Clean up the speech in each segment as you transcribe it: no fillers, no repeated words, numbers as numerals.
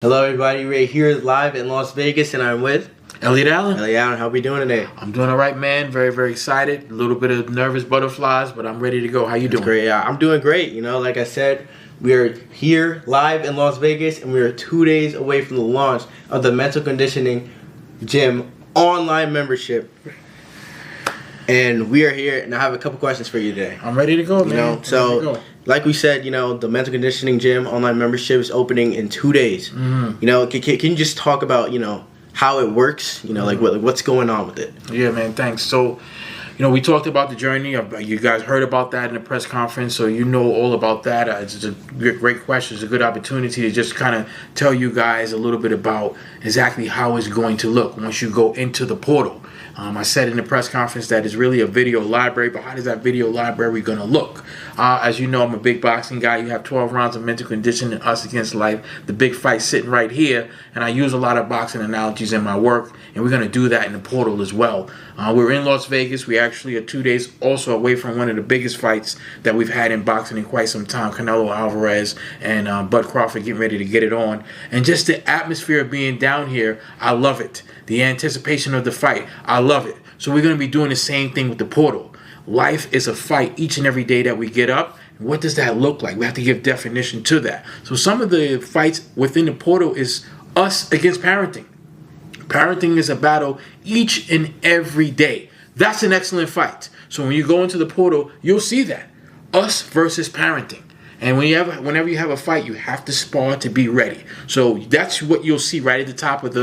Hello everybody, we're here live in Las Vegas and I'm with Elliot Allen. How we doing today? I'm doing all right, man. Very, very excited. A little bit of nervous butterflies, but I'm ready to go. How you doing? Great. Yeah, I'm doing great. You know, like I said, we are here live in Las Vegas and we are 2 days away from the launch of the Mental Conditioning Gym online membership. And we are here and I have a couple questions for you today. I'm ready to go, man. You know, so like we said, you know, the Mental Conditioning Gym online membership is opening in 2 days. You know, can you just talk about, you know, how it works? You know, like what's going on with it? Yeah, man. Thanks. So, you know, we talked about the journey. You guys heard about that in the press conference, so you know all about that. It's a great question. It's a good opportunity to just kind of tell you guys a little bit about exactly how it's going to look once you go into the portal. I said in the press conference that it's really a video library, but how does that video library going to look? As you know, I'm a big boxing guy. You have 12 rounds of mental conditioning, us against life, the big fight sitting right here, and I use a lot of boxing analogies in my work, and we're going to do that in the portal as well. We're in Las Vegas. We actually are 2 days also away from one of the biggest fights that we've had in boxing in quite some time, Canelo Alvarez and Bud Crawford getting ready to get it on. And just the atmosphere of being down here, I love it. The anticipation of the fight, I love it. So we're going to be doing the same thing with the portal. Life is a fight each and every day that we get up. What does that look like? We have to give definition to that. So some of the fights within the portal is us against parenting. Parenting is a battle each and every day. That's an excellent fight. So when you go into the portal, you'll see that. Us versus parenting. And whenever you have a fight, you have to spar to be ready. So that's what you'll see right at the top of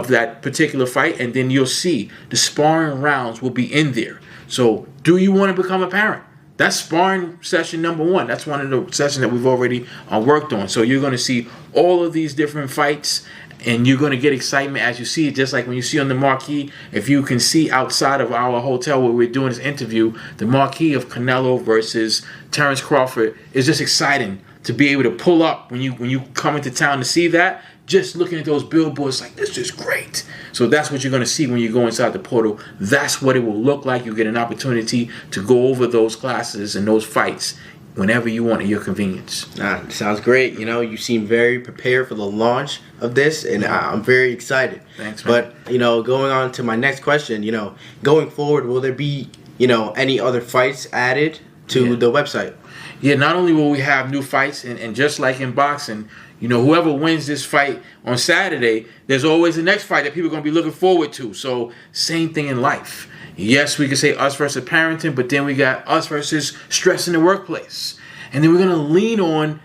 that particular fight, and then you'll see the sparring rounds will be in there. So do you want to become a parent? That's sparring session number 1. That's one of the sessions that we've already worked on. So you're going to see all of these different fights, and you're going to get excitement as you see it, just like when you see on the marquee. If you can see outside of our hotel where we're doing this interview, the marquee of Canelo versus Terrence Crawford is just exciting to be able to pull up when you come into town to see that. Just looking at those billboards, like, this is great. So that's what you're going to see when you go inside the portal. That's what it will look like. You get an opportunity to go over those classes and those fights whenever you want at your convenience. Sounds great. You know, you seem very prepared for the launch of this, and I'm very excited. Thanks, man. But, you know, going on to my next question, you know, going forward, will there be, you know, any other fights added to the website? Yeah, not only will we have new fights, and just like in boxing, you know, whoever wins this fight on Saturday, there's always the next fight that people are going to be looking forward to. So same thing in life. Yes, we could say us versus parenting, but then we got us versus stress in the workplace. And then we're going to lean on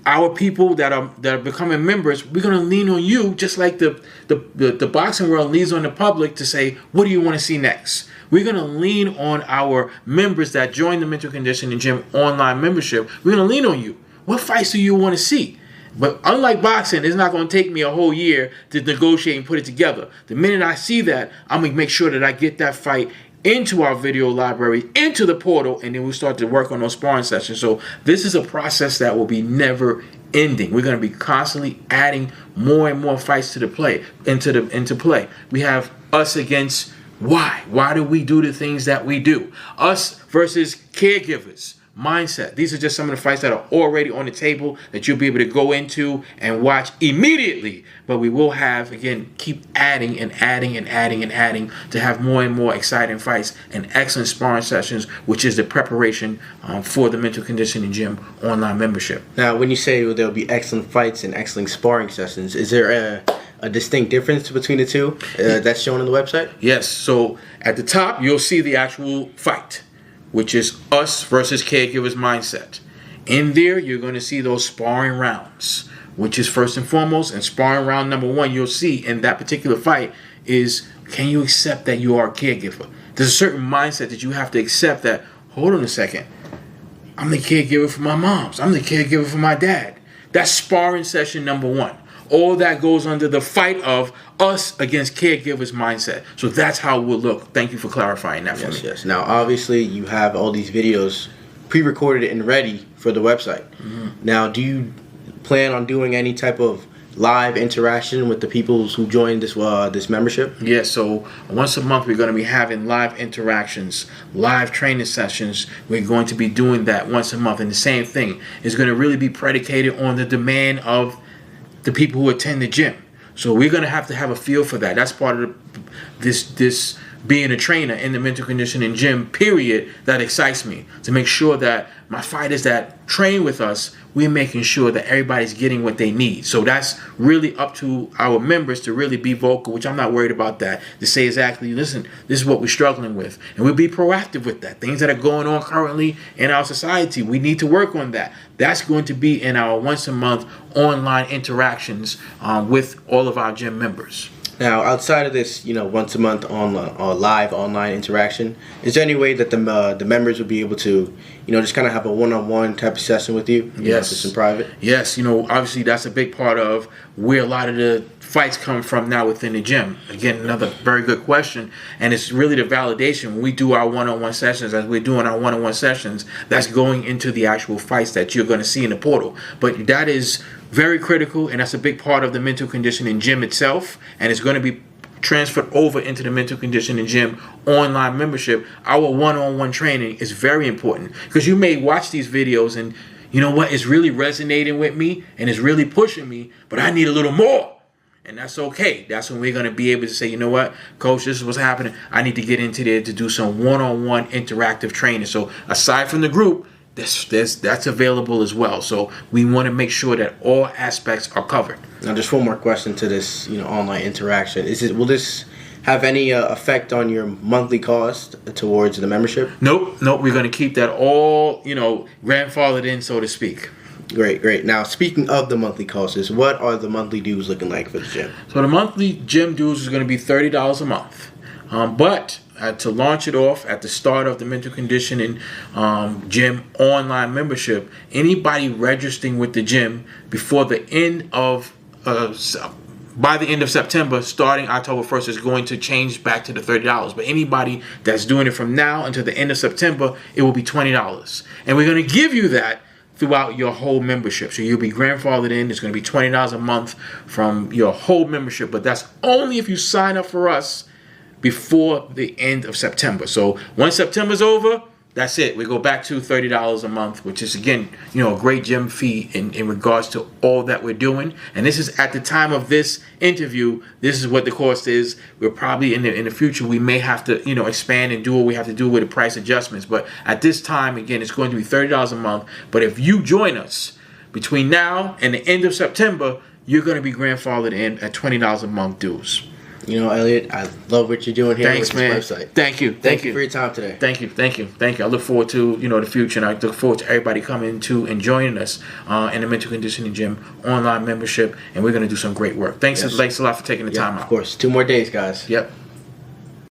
our people that are becoming members. We're going to lean on you just like the boxing world leans on the public to say, what do you want to see next? We're going to lean on our members that join the Mental Conditioning Gym online membership. We're going to lean on you. What fights do you want to see? But unlike boxing, it's not going to take me a whole year to negotiate and put it together. The minute I see that, I'm going to make sure that I get that fight into our video library, into the portal, and then we'll start to work on those sparring sessions. So this is a process that will be never ending. We're going to be constantly adding more and more fights to the play, into play. We have us against why. Why do we do the things that we do? Us versus caregivers. Mindset. These are just some of the fights that are already on the table that you'll be able to go into and watch immediately. But we will have, again, keep adding and adding and adding and adding to have more and more exciting fights and excellent sparring sessions, which is the preparation for the Mental Conditioning Gym online membership. Now, when you say there'll be excellent fights and excellent sparring sessions, is there a distinct difference between the two that's shown on the website? Yes. So at the top, you'll see the actual fight, which is us versus caregivers mindset. In there, you're going to see those sparring rounds, which is first and foremost. And sparring round number 1, you'll see in that particular fight is, can you accept that you are a caregiver? There's a certain mindset that you have to accept that, hold on a second, I'm the caregiver for my moms. I'm the caregiver for my dad. That's sparring session number 1. All that goes under the fight of us against caregivers mindset. So that's how we'll look. Thank you for clarifying that for me. Yes. Now, obviously, you have all these videos pre-recorded and ready for the website. Now, do you plan on doing any type of live interaction with the people who joined this membership? Yes, so once a month we're going to be having live interactions, live training sessions. We're going to be doing that once a month. And the same thing is going to really be predicated on the demand of the people who attend the gym. So we're going to have a feel for that. That's part of this being a trainer in the mental conditioning gym, period, that excites me. To make sure that my fighters that train with us, we're making sure that everybody's getting what they need. So that's really up to our members to really be vocal, which I'm not worried about that, to say exactly, listen, this is what we're struggling with. And we'll be proactive with that. Things that are going on currently in our society, we need to work on that. That's going to be in our once a month online interactions with all of our gym members. Now, outside of this, once a month live online interaction, is there any way that the members would be able to, just kind of have a one-on-one type of session with you? Yes. Just in private? Yes. Obviously that's a big part of where a lot of the fights come from now within the gym. Again, another very good question. And it's really the validation. When we do our one-on-one sessions, as we're doing our one-on-one sessions, that's going into the actual fights that you're going to see in the portal. But that is very critical, and that's a big part of the mental conditioning gym itself, and it's going to be transferred over into the mental conditioning gym online membership. Our one-on-one training is very important, because you may watch these videos and you know what, it's really resonating with me and it's really pushing me, but I need a little more. And that's okay. That's when we're going to be able to say, you know what, coach, this is what's happening. I need to get into there to do some one-on-one interactive training. So aside from the group, that's available as well. So we want to make sure that all aspects are covered. Now, just one more question to this, online interaction. Will this have any effect on your monthly cost towards the membership? Nope. We're going to keep that all, grandfathered in, so to speak. Great. Now, speaking of the monthly costs, what are the monthly dues looking like for the gym? So the monthly gym dues is going to be $30 a month. But to launch it off at the start of the mental conditioning gym online membership, anybody registering with the gym before the end of by the end of September, starting October 1st, is going to change back to the $30. But anybody that's doing it from now until the end of September, it will be $20. And we're going to give you that throughout your whole membership. So you'll be grandfathered in. It's going to be $20 a month from your whole membership. But that's only if you sign up for us before the end of September. So once September's over, that's it. We go back to $30 a month, which is, again, a great gym fee in regards to all that we're doing. And this is at the time of this interview, this is what the cost is. We're probably in the future, we may have to, expand and do what we have to do with the price adjustments. But at this time, again, it's going to be $30 a month. But if you join us between now and the end of September, you're going to be grandfathered in at $20 a month dues. Elliot, I love what you're doing here. Thanks, man. This website. Thank you for your time today. Thank you. I look forward to the future, and I look forward to everybody coming to and joining us in the mental conditioning gym online membership, and we're going to do some great work. Thanks a lot for taking the time out. Of course. 2 more days, guys. Yep.